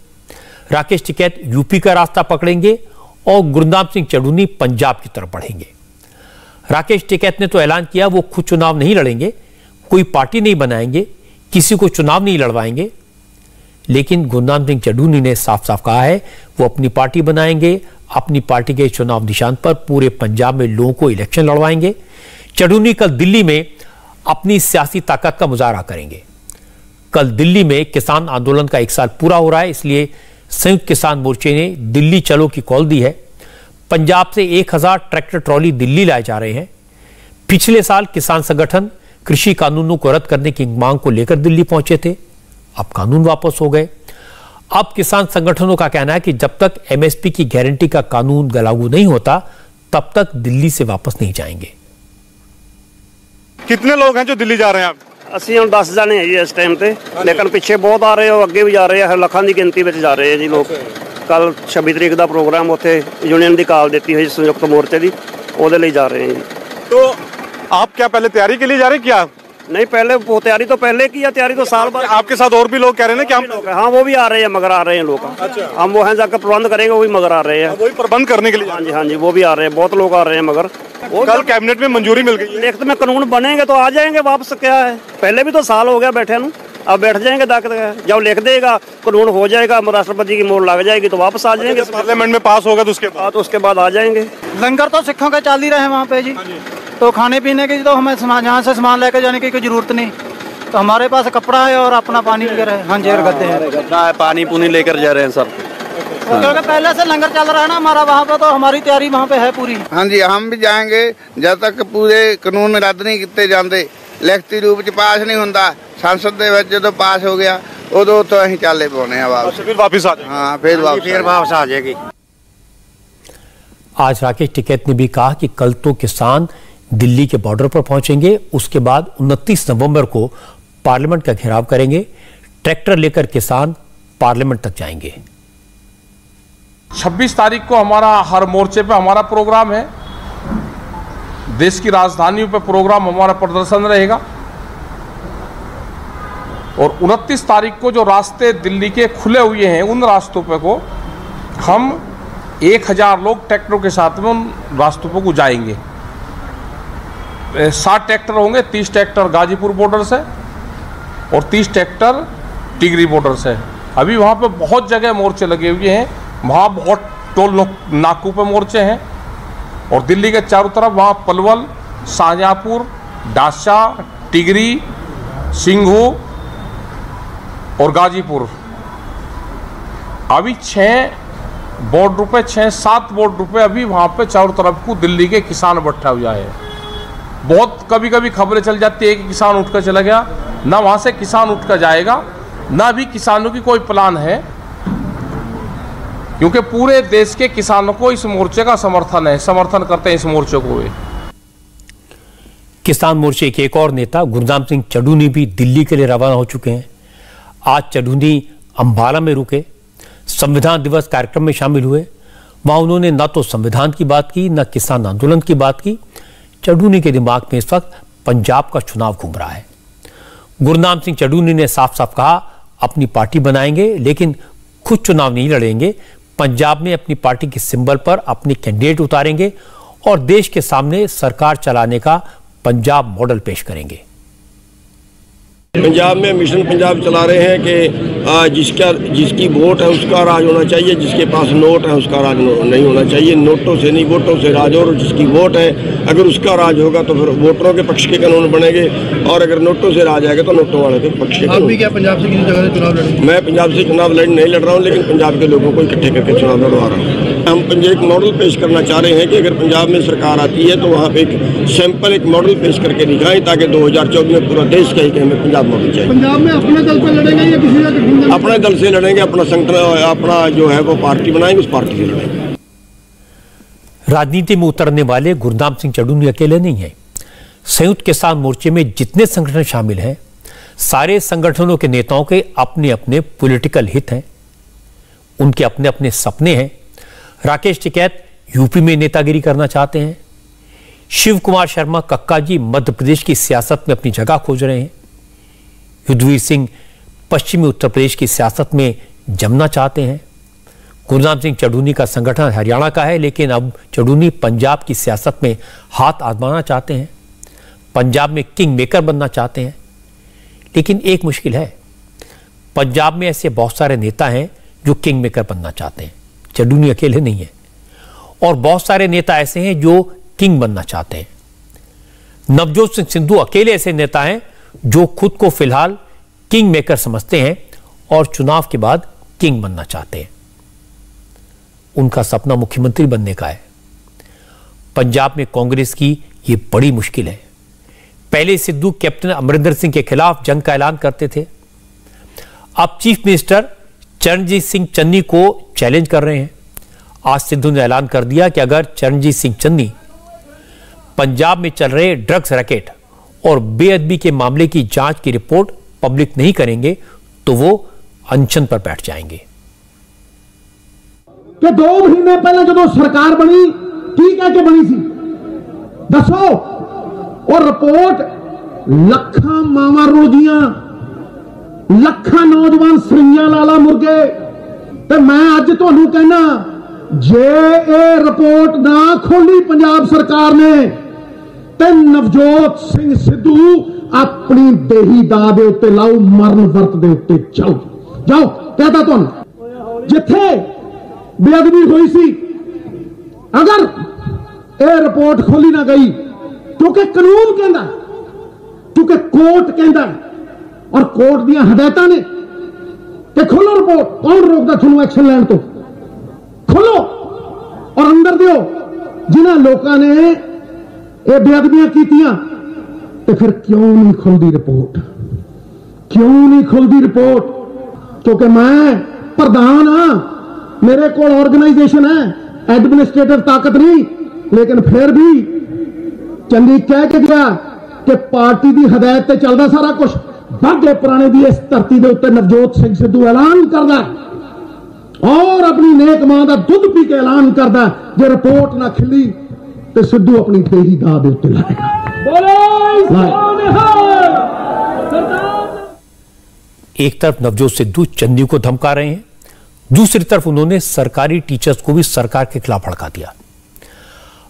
राकेश टिकैत यूपी का रास्ता पकड़ेंगे और गुरनाम सिंह चढ़ूनी पंजाब की तरफ बढ़ेंगे। राकेश टिकैत ने तो ऐलान किया वो खुद चुनाव नहीं लड़ेंगे, कोई पार्टी नहीं बनाएंगे, किसी को चुनाव नहीं लड़वाएंगे। लेकिन गुरनाम सिंह चढ़ूनी ने साफ साफ कहा है वो अपनी पार्टी बनाएंगे, अपनी पार्टी के चुनाव निशान पर पूरे पंजाब में लोगों को इलेक्शन लड़वाएंगे। चढ़ूनी कल दिल्ली में अपनी सियासी ताकत का मुजाहरा करेंगे। कल दिल्ली में किसान आंदोलन का 1 साल पूरा हो रहा है, इसलिए संयुक्त किसान मोर्चे ने दिल्ली चलो की कॉल दी है। पंजाब से 1000 ट्रैक्टर ट्रॉली दिल्ली लाए जा रहे हैं। पिछले साल किसान संगठन कृषि कानूनों को रद्द करने की मांग को लेकर दिल्ली पहुंचे थे, अब कानून वापस हो गए। अब किसान संगठनों का कहना है कि जब तक एमएसपी की गारंटी का कानून लागू नहीं होता तब तक दिल्ली से वापस नहीं जाएंगे। कितने लोग हैं जो दिल्ली जा रहे हैं? ਅਸੀਂ ਹੁਣ 10 ਜਣੇ ਹੈ ਜੀ ਇਸ ਟਾਈਮ ਤੇ, ਲੇਕਿਨ ਪਿੱਛੇ ਬਹੁਤ ਆ ਰਹੇ ਹੋ, ਅੱਗੇ ਵੀ ਜਾ ਰਹੇ ਆ, ਲੱਖਾਂ ਦੀ ਗਿਣਤੀ ਵਿੱਚ ਜਾ ਰਹੇ ਆ ਜੀ ਲੋਕ। ਕੱਲ 26 ਤਰੀਕ ਦਾ ਪ੍ਰੋਗਰਾਮ ਉੱਥੇ यूनियन ਦੀ ਕਾਲ ਦਿੱਤੀ ਹੋਈ ਸੰਯੁਕਤ ਮੋਰਚੇ ਦੀ, ਉਹਦੇ ਲਈ ਜਾ ਰਹੇ हैं जी। तो आप क्या पहले तैयारी के लिए जा रहे हैं क्या? नहीं, पहले वो तैयारी तो पहले की है, तैयारी तो साल भर। आपके साथ और भी लोग कह रहे हैं कि हम, हाँ वो भी आ रहे हैं, मगर आ रहे हैं लोग। अच्छा, हम वो हैं जाकर प्रबंध करेंगे, वो भी मगर आ रहे हैं, वही प्रबंध करने के लिए। हाँ जी, हाँ जी, वो भी आ रहे हैं, बहुत लोग आ रहे हैं। मगर कल कैबिनेट में मंजूरी मिल गई है, लिखित में कानून बनेंगे तो आ जाएंगे वापस। क्या है, पहले भी तो साल हो गया बैठे नू, अब बैठ जाएंगे ताकत। जब लिख देगा कानून हो जाएगा, राष्ट्रपति की मोहर लग जाएगी तो वापस आ जाएंगे। पार्लियामेंट में पास होगा तो उसके बाद आ जाएंगे। लंगर तो सिखों के चल ही रहे हैं वहाँ पे जी, तो खाने पीने की तो हमें यहाँ से सामान लेकर जाने की कोई जरूरत नहीं। तो हमारे पास कपड़ा है और अपना पानी वगैरह है। हाँ जी, और गद्दे हैं, पानी पुनी लेकर जा रहे हैं सब, क्योंकि पहले से लंगर चल रहा है ना हमारा वहाँ पे, तो हमारी तैयारी वहाँ पे है पूरी। हाँ जी, हम भी जाएंगे जब तक पूरे कानून रद्द नहीं किए जाते, लिखती रूप च पास नहीं होता। संसद के जो पास हो गया उदों तो अं चाले पाने फिर वापिस आ जाएगी। हाँ, फिर वापस आ जाएगी। आज राकेश टिकैत ने भी कहा कि कल तो किसान दिल्ली के बॉर्डर पर पहुंचेंगे, उसके बाद 29 नवंबर को पार्लियामेंट का घेराव करेंगे। ट्रैक्टर लेकर किसान पार्लियामेंट तक जाएंगे। 26 तारीख को हमारा हर मोर्चे पे हमारा प्रोग्राम है, देश की राजधानियों पे प्रोग्राम हमारा प्रदर्शन रहेगा। और 29 तारीख को जो रास्ते दिल्ली के खुले हुए हैं, उन रास्तों पे को हम 1000 लोग ट्रैक्टरों के साथ में उन रास्तों पे को जाएंगे। 60 ट्रैक्टर होंगे, 30 ट्रैक्टर गाजीपुर बॉर्डर से और 30 ट्रैक्टर टिगरी बॉर्डर से। अभी वहाँ पे बहुत जगह मोर्चे लगे हुए हैं, वहाँ बहुत टोल नाकों पे मोर्चे हैं। और दिल्ली के चारों तरफ वहाँ पलवल, शाहजहाँपुर, डासा, टिगरी, सिंघू और गाजीपुर। अभी 6 बोर्ड पे 6-7 बोर्ड पे अभी वहाँ पे चारों तरफ को दिल्ली के किसान बैठा हुआ है। बहुत कभी कभी खबरें चल जाती है कि किसान उठकर चला गया, ना वहाँ से किसान उठकर जाएगा, ना भी किसानों की कोई प्लान है, क्योंकि पूरे देश के किसानों को इस मोर्चे का समर्थन करते हैं इस मोर्चे को। किसान मोर्चे के एक और नेता गुरदाम सिंह चड्ढूनी भी दिल्ली के लिए रवाना हो चुके हैं। आज चड्ढूनी अंबाला में रुके, संविधान दिवस कार्यक्रम में शामिल हुए। वहां उन्होंने न तो संविधान की बात की, न किसान आंदोलन की बात की। चड्ढूनी के दिमाग में इस वक्त पंजाब का चुनाव घूम रहा है। गुरनाम सिंह चड्ढूनी ने साफ साफ कहा, अपनी पार्टी बनाएंगे लेकिन खुद चुनाव नहीं लड़ेंगे। पंजाब में अपनी पार्टी के सिंबल पर अपने कैंडिडेट उतारेंगे और देश के सामने सरकार चलाने का पंजाब मॉडल पेश करेंगे। पंजाब में मिशन पंजाब चला रहे हैं कि जिसकी वोट है उसका राज होना चाहिए, जिसके पास नोट है उसका राज नहीं होना चाहिए। नोटों से नहीं, वोटों से राज। और जिसकी वोट है अगर उसका राज होगा तो फिर वोटरों के पक्ष के कानून बनेंगे, और अगर नोटों से राज आएगा तो नोटों वाले के पक्ष के। आप भी क्या पंजाब से किसी जगह से चुनाव लड़ेंगे? मैं पंजाब से चुनाव नहीं लड़ रहा हूँ, लेकिन पंजाब के लोगों को इकट्ठे करके चुनाव लड़वा रहा हूँ। हम एक मॉडल पेश करना चाह रहे हैं कि अगर पंजाब में सरकार आती है तो वहाँ पे एक सैंपल, एक मॉडल पेश करके दिखाएं, ताकि 2024 में पूरा देश कहे कि हमें पंजाब मॉडल चाहिए। पंजाब में अपने दल पर लड़ेंगे या किसी का? अपने दल से लड़ेंगे, अपना संगठन, अपना जो है वो पार्टी बनाएंगे, उस पार्टी से लड़ेंगे। राजनीति में उतरने वाले गुरदाम सिंह चड्ढूनी अकेले नहीं है। संयुक्त किसान मोर्चे में जितने संगठन शामिल हैं, सारे संगठनों के नेताओं के अपने अपने पॉलिटिकल हित हैं, उनके अपने अपने सपने हैं। राकेश टिकैत यूपी में नेतागिरी करना चाहते हैं। शिव कुमार शर्मा कक्का जी मध्य प्रदेश की सियासत में अपनी जगह खोज रहे हैं। युद्धवीर सिंह पश्चिमी उत्तर प्रदेश की सियासत में जमना चाहते हैं। गुरनाम सिंह चड्ढूनी का संगठन हरियाणा का है, लेकिन अब चड्ढूनी पंजाब की सियासत में हाथ आजमाना चाहते हैं, पंजाब में किंग मेकर बनना चाहते हैं। लेकिन एक मुश्किल है, पंजाब में ऐसे बहुत सारे नेता हैं जो किंग मेकर बनना चाहते हैं, चड्ढूनी अकेले नहीं है। और बहुत सारे नेता ऐसे हैं जो किंग बनना चाहते हैं। नवजोत सिंह सिद्धू अकेले ऐसे नेता हैं जो खुद को फिलहाल किंग मेकर समझते हैं और चुनाव के बाद किंग बनना चाहते हैं। उनका सपना मुख्यमंत्री बनने का है। पंजाब में कांग्रेस की यह बड़ी मुश्किल है। पहले सिद्धू कैप्टन अमरिंदर सिंह के खिलाफ जंग का ऐलान करते थे, अब चीफ मिनिस्टर चरणजीत सिंह चन्नी को चैलेंज कर रहे हैं। आज सिद्धू ने ऐलान कर दिया कि अगर चरणजीत सिंह चन्नी पंजाब में चल रहे ड्रग्स रैकेट और बेअदबी के मामले की जांच की रिपोर्ट पब्लिक नहीं करेंगे तो वो अनशन पर बैठ जाएंगे। कि 2 महीने पहले जो सरकार बनी की कह के बनी सी दसो, और रिपोर्ट ਲੱਖਾਂ ਮਾਵਾਂ ਰੋਜੀਆਂ, ਲੱਖਾਂ ਨੌਜਵਾਨ ਸਰੀਆਂ ਲਾਲਾ ਮੁਰਗੇ। ਤੇ ਮੈਂ ਅੱਜ ਤੁਹਾਨੂੰ ਕਹਿਣਾ, ਜੇ ਇਹ ਰਿਪੋਰਟ ਨਾ ਖੋਲੀ ਪੰਜਾਬ ਸਰਕਾਰ ਨੇ ਤੇ ਨਵਜੋਤ ਸਿੰਘ ਸਿੱਧੂ ਆਪਣੀ ਦੇਹੀ ਦਾਅ ਦੇ ਉੱਤੇ ਲਾਓ, ਮਰਨ ਵਰਤ ਦੇ ਉੱਤੇ ਜਾਓ। कहता ਤੁਹਾਨੂੰ ਜਿੱਥੇ ਬੇਅਦਬੀ ਹੋਈ ਸੀ, ਅਗਰ ਇਹ ਰਿਪੋਰਟ ਖੋਲੀ ਨਾ ਗਈ, ਕਿਉਂਕਿ ਕਾਨੂੰਨ ਕਹਿੰਦਾ, ਕਿਉਂਕਿ ਕੋਰਟ ਕਹਿੰਦਾ ਔਰ ਕੋਰਟ ਦੀਆਂ ਹਦਾਇਤਾਂ ਨੇ ਕਿ ਖੋਲੋ ਰਿਪੋਰਟ, ਕੌਣ ਰੋਕਦਾ ਤੁਹਾਨੂੰ ਐਕਸ਼ਨ ਲੈਣ ਤੋਂ? ਖੋਲੋ ਔਰ ਅੰਦਰ ਦਿਓ ਜਿਨ੍ਹਾਂ ਲੋਕਾਂ ਨੇ ਇਹ ਬੇਅਦਬੀਆਂ ਕੀਤੀਆਂ। ਤੇ ਫਿਰ ਕਿਉਂ ਨਹੀਂ ਖੁੱਲਦੀ ਰਿਪੋर्ट? क्यों नहीं खुलती रिपोर्ट? क्योंकि मैं प्रधान हाँ, मेरे को ऑर्गेनाइजेशन है, एडमिनिस्ट्रेटिव ताकत नहीं, लेकिन फिर भी चंदी कह के गया कि पार्टी की हदायत से चलता सारा कुछ। बागे पुराने की इस धरती के उत्ते नवजोत सिंह सिद्धू ऐलान करता और अपनी नेक मां का दुध पी के ऐलान करता, जे रिपोर्ट ना खिली तो सिद्धू अपनी देही दाह के उत्ते लाएगा। एक तरफ नवजोत सिद्धू चन्नी को धमका रहे हैं, दूसरी तरफ उन्होंने सरकारी टीचर्स को भी सरकार के खिलाफ भड़का दिया।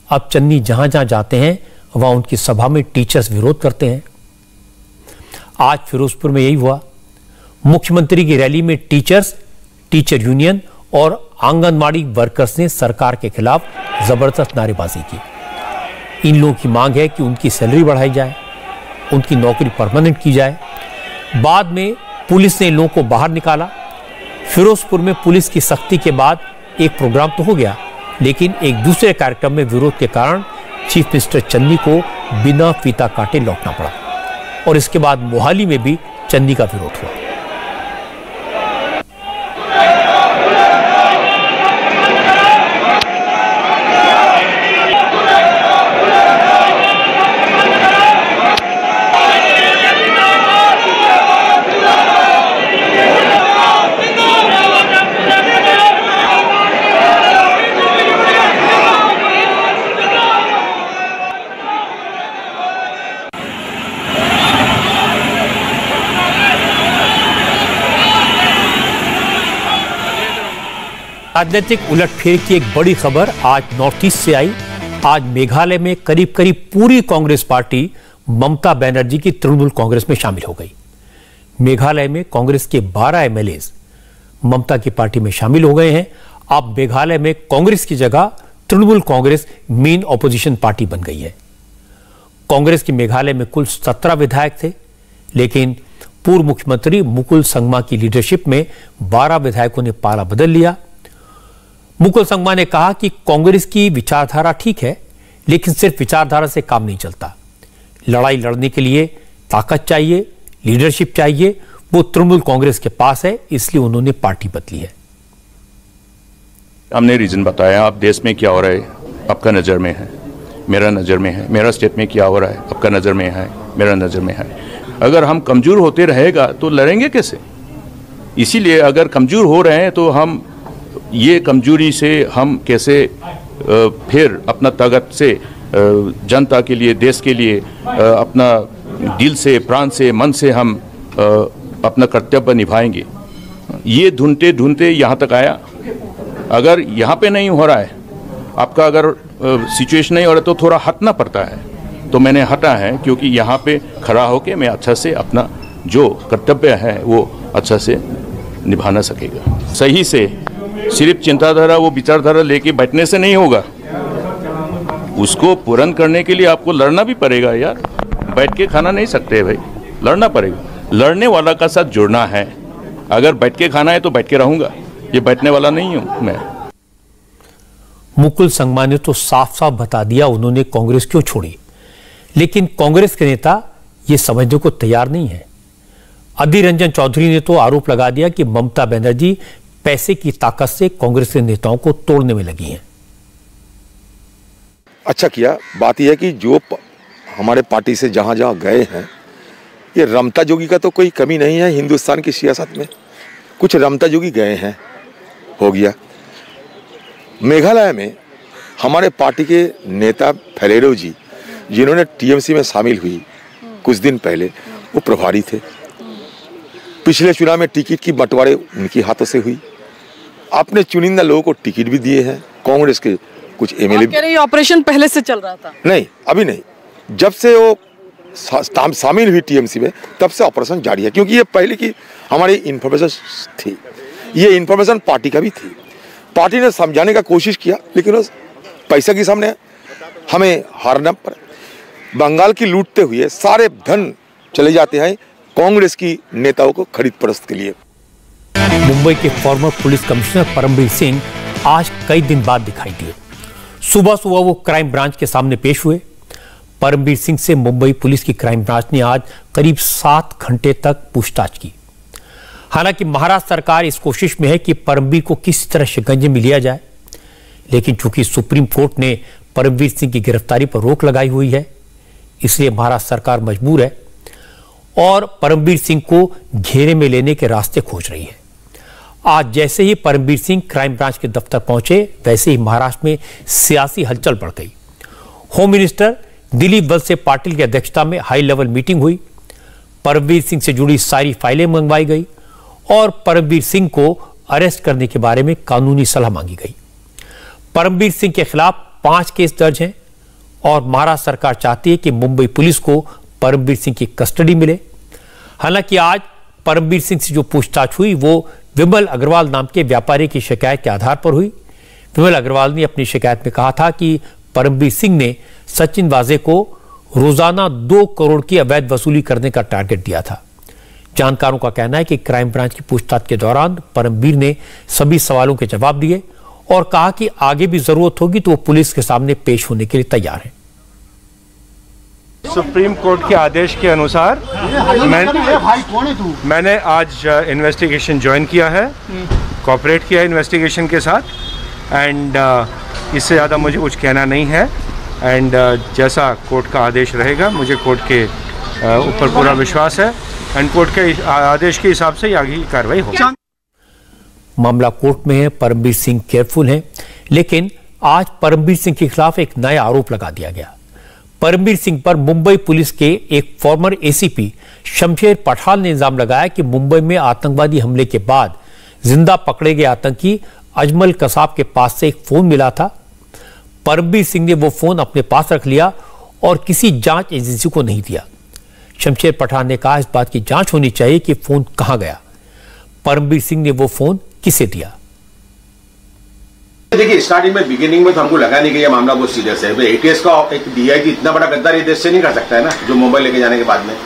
अब चन्नी जहां जहां जाते हैं वहां उनकी सभा में टीचर्स विरोध करते हैं। आज फिरोजपुर में यही हुआ। मुख्यमंत्री की रैली में टीचर्स, टीचर यूनियन और आंगनबाड़ी वर्कर्स ने सरकार के खिलाफ जबरदस्त नारेबाजी की। इन लोगों की मांग है कि उनकी सैलरी बढ़ाई जाए, उनकी नौकरी परमानेंट की जाए। बाद में पुलिस ने इन लोगों को बाहर निकाला। फिरोजपुर में पुलिस की सख्ती के बाद एक प्रोग्राम तो हो गया, लेकिन एक दूसरे कार्यक्रम में विरोध के कारण चीफ मिनिस्टर चन्नी को बिना फीता काटे लौटना पड़ा और इसके बाद मोहाली में भी चन्नी का विरोध हुआ। राजनीतिक उलटफेर की एक बड़ी खबर आज नॉर्थ ईस्ट से आई। आज मेघालय में करीब करीब पूरी कांग्रेस पार्टी ममता बनर्जी की तृणमूल कांग्रेस में शामिल हो गई। मेघालय में कांग्रेस के 12 एमएलएज ममता की पार्टी में शामिल हो गए हैं। अब मेघालय में कांग्रेस की जगह Trinamool Congress main opposition party बन गई है। कांग्रेस के मेघालय में कुल 17 विधायक थे, लेकिन पूर्व मुख्यमंत्री मुकुल संगमा की लीडरशिप में 12 विधायकों ने पाला बदल लिया। मुकुल संगमा ने कहा कि कांग्रेस की विचारधारा ठीक है, लेकिन सिर्फ विचारधारा से काम नहीं चलता। लड़ाई लड़ने के लिए ताकत चाहिए, लीडरशिप चाहिए, वो तृणमूल कांग्रेस के पास है, इसलिए उन्होंने पार्टी बदली है। हमने रीजन बताया। आप देश में क्या हो रहा है आपका नज़र में है, मेरा नज़र में है। मेरा स्टेट में क्या हो रहा है आपका नज़र में है, मेरा नज़र में है। अगर हम कमज़ोर होते रहेगा तो लड़ेंगे कैसे? इसीलिए अगर कमज़ोर हो रहे हैं तो हम ये कमजोरी से हम कैसे फिर अपना ताकत से जनता के लिए, देश के लिए अपना दिल से, प्राण से, मन से हम अपना कर्तव्य निभाएंगे। ये ढूंढते ढूंढते यहाँ तक आया। अगर यहाँ पे नहीं हो रहा है आपका, अगर सिचुएशन नहीं हो रहा तो थोड़ा हटना पड़ता है। तो मैंने हटा है क्योंकि यहाँ पे खड़ा होके मैं अच्छा से अपना जो कर्तव्य है वो अच्छा से निभाना सकेगा। सही से सिर्फ चिंताधारा, वो विचारधारा लेके बैठने से नहीं होगा। उसको पूर्ण करने के लिए आपको लड़ना भी पड़ेगा यार। बैठ के खाना नहीं सकते भाई, लड़ना पड़ेगा। लड़ने वाला का साथ जुड़ना है। अगर बैठ के खाना है तो बैठ के रहूंगा, ये बैठने वाला नहीं हूं मैं। मुकुल संगमा ने तो साफ साफ बता दिया उन्होंने कांग्रेस क्यों छोड़ी, लेकिन कांग्रेस के नेता ये समझने को तैयार नहीं है। अधीर रंजन चौधरी ने तो आरोप लगा दिया कि ममता बनर्जी पैसे की ताकत से कांग्रेस के नेताओं को तोड़ने में लगी हैं। अच्छा किया। बात यह है कि जो हमारे पार्टी से जहां जहां गए हैं, ये रमता जोगी का तो कोई कमी नहीं है हिंदुस्तान की सियासत में। कुछ रमता जोगी गए हैं, हो गया। मेघालय में हमारे पार्टी के नेता फेलेरो जी, जिन्होंने टीएमसी में शामिल हुई, कुछ दिन पहले वो प्रभारी थे। पिछले चुनाव में टिकट की बंटवारे उनके हाथों से हुई। आपने चुनिंदा लोगों को टिकट भी दिए हैं। कांग्रेस के कुछ एमएलए कह रहे हैं ऑपरेशन पहले से चल रहा था। नहीं, अभी नहीं, जब से वो शामिल हुई टीएमसी में तब से ऑपरेशन जारी है, क्योंकि ये पहले की हमारी इन्फॉर्मेशन थी। ये इन्फॉर्मेशन पार्टी का भी थी। पार्टी ने समझाने का कोशिश किया, लेकिन उस पैसे के सामने हमें हारना पड़ा। बंगाल की लूटते हुए सारे धन चले जाते हैं कांग्रेस की नेताओं को खरीद फरोख्त के लिए। मुंबई के farmer police commissioner Parambir Singh आज कई दिन बाद दिखाई दिए। सुबह सुबह वो क्राइम ब्रांच के सामने पेश हुए। परमबीर सिंह से मुंबई पुलिस की क्राइम ब्रांच ने आज करीब 7 घंटे तक पूछताछ की। हालांकि महाराष्ट्र सरकार इस कोशिश में है कि परमबीर को किसी तरह शिकंजे में लिया जाए, लेकिन चूंकि सुप्रीम कोर्ट ने परमबीर सिंह की गिरफ्तारी पर रोक लगाई हुई है, इसलिए महाराष्ट्र सरकार मजबूर है और परमबीर सिंह को घेरे में लेने के रास्ते खोज रही है। आज जैसे ही परमबीर सिंह क्राइम ब्रांच के दफ्तर पहुंचे, वैसे ही महाराष्ट्र में सियासी हलचल बढ़ गई। होम मिनिस्टर दिलीप वलसे पाटिल की अध्यक्षता में हाई लेवल मीटिंग हुई। परमबीर सिंह से जुड़ी सारी फाइलें मंगवाई गई और परमबीर सिंह को अरेस्ट करने के बारे में कानूनी सलाह मांगी गई। परमबीर सिंह के खिलाफ 5 केस दर्ज हैं और महाराष्ट्र सरकार चाहती है कि मुंबई पुलिस को परमबीर सिंह की कस्टडी मिले। हालांकि आज परमबीर सिंह से जो पूछताछ हुई वो विमल अग्रवाल नाम के व्यापारी की शिकायत के आधार पर हुई। विमल अग्रवाल ने अपनी शिकायत में कहा था कि परमबीर सिंह ने सचिन वाजे को रोजाना 2 करोड़ की अवैध वसूली करने का टारगेट दिया था। जानकारों का कहना है कि क्राइम ब्रांच की पूछताछ के दौरान परमबीर ने सभी सवालों के जवाब दिए और कहा कि आगे भी जरूरत होगी तो वो पुलिस के सामने पेश होने के लिए तैयार है। सुप्रीम कोर्ट के आदेश के अनुसार मैंने आज इन्वेस्टिगेशन ज्वाइन किया है, कोऑपरेट किया है इन्वेस्टिगेशन के साथ एंड इससे ज़्यादा मुझे कुछ कहना नहीं है एंड जैसा कोर्ट का आदेश रहेगा, मुझे कोर्ट के ऊपर पूरा विश्वास है एंड कोर्ट के आदेश के हिसाब से आगे की कार्रवाई होगी। मामला कोर्ट में है, परमबीर सिंह केयरफुल हैं, लेकिन आज परमबीर सिंह के खिलाफ एक नया आरोप लगा दिया गया। परमबीर सिंह पर मुंबई पुलिस के एक फॉर्मर एसीपी शमशेर पठान ने इल्जाम लगाया कि मुंबई में आतंकवादी हमले के बाद जिंदा पकड़े गए आतंकी अजमल कसाब के पास से एक फोन मिला था। परमबीर सिंह ने वो फोन अपने पास रख लिया और किसी जांच एजेंसी को नहीं दिया। शमशेर पठान ने कहा इस बात की जांच होनी चाहिए कि फोन कहां गया। परमबीर सिंह ने वो फोन किसे दिया? देखिए, स्टार्टिंग में बिगिनिंग में तो हमको लगा नहीं कि ये मामला बहुत सीरियस है। एटीएस का एक डीआईजी इतना बड़ा गद्दार देश से नहीं कर सकता है ना, जो मुंबई लेके जाने के बाद में।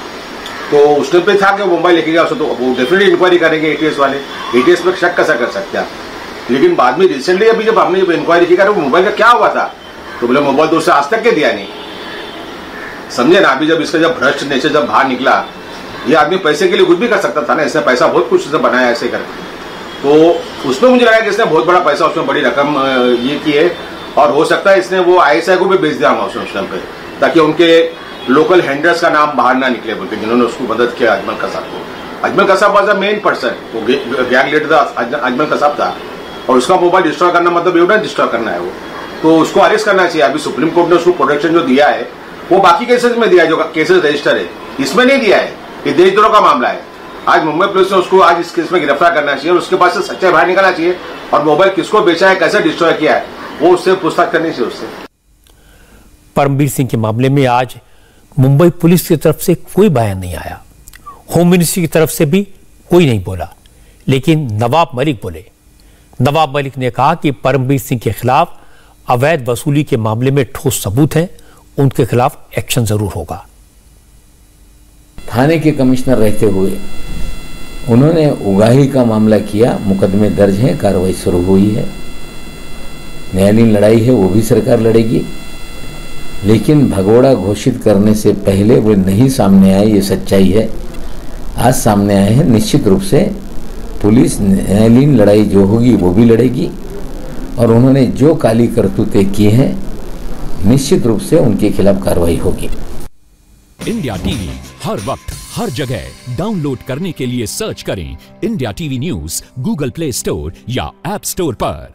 तो उस टाइम पे था कि मुंबई लेके गया, तो वो डेफिनेटली इंक्वायरी करेंगे एटीएस वाले। एटीएस पे शक कैसा कर सकते हैं, लेकिन बाद में रिसेंटली अभी जब हमने इंक्वायरी की वो मोबाइल का क्या हुआ था, तो बोले मोबाइल तो उससे आज तक के दिया नहीं। समझे ना, अभी जब इसका जब भ्रष्ट नेचर जब बाहर निकला, ये आदमी पैसे के लिए कुछ भी कर सकता था ना, इसने पैसा बहुत कुछ से बनाया ऐसे करके। तो उसमें मुझे लगा कि इसने बहुत बड़ा पैसा, उसमें बड़ी रकम ये की है और हो सकता है इसने वो आईएसआई को भी बेच दिया होगा उस टाइम पे, ताकि उनके लोकल हैंडलर्स का नाम बाहर ना निकले बोलते, जिन्होंने उसको मदद किया अजमल कसाब को। Ajmal Kasab was the main person, वो गैंग लीडर अजमल कसाब था और उसका मोबाइल डिस्ट्रॉय करना मतलब ये नहीं डिस्ट्रॉय करना है वो, तो उसको अरेस्ट करना चाहिए। अभी सुप्रीम कोर्ट ने उसको प्रोटेक्शन जो दिया है वो बाकी केसेस में दिया है, जो केसेस रजिस्टर है, इसमें नहीं दिया है। ये देशद्रोह का मामला है। आज मुंबई पुलिस ने उसको आज इस केस में गिरफ्तार करना चाहिए और उसके पास से सच्चाई बाहर निकालना चाहिए और मोबाइल किसको बेचा है, कैसे डिस्ट्रॉय किया है, वो उससे पूछताछ करनी चाहिए उससे। परमबीर सिंह के मामले में आज मुंबई पुलिस की तरफ से कोई बयान नहीं आया, होम मिनिस्ट्री की तरफ से भी कोई नहीं बोला, लेकिन नवाब मलिक बोले। नवाब मलिक ने कहा कि परमबीर सिंह के खिलाफ अवैध वसूली के मामले में ठोस सबूत हैं, उनके खिलाफ एक्शन जरूर होगा। थाने के कमिश्नर रहते हुए उन्होंने उगाही का मामला किया, मुकदमे दर्ज हैं, कार्रवाई शुरू हुई है। न्यायालयीन लड़ाई है, वो भी सरकार लड़ेगी, लेकिन भगोड़ा घोषित करने से पहले वो नहीं सामने आए, ये सच्चाई है। आज सामने आए हैं। निश्चित रूप से पुलिस न्यायालयीन लड़ाई जो होगी वो भी लड़ेगी और उन्होंने जो काली करतूतें की हैं, निश्चित रूप से उनके खिलाफ कार्रवाई होगी। इंडिया टीवी हर वक्त हर जगह डाउनलोड करने के लिए सर्च करें India TV news Google play store या ऐप स्टोर पर।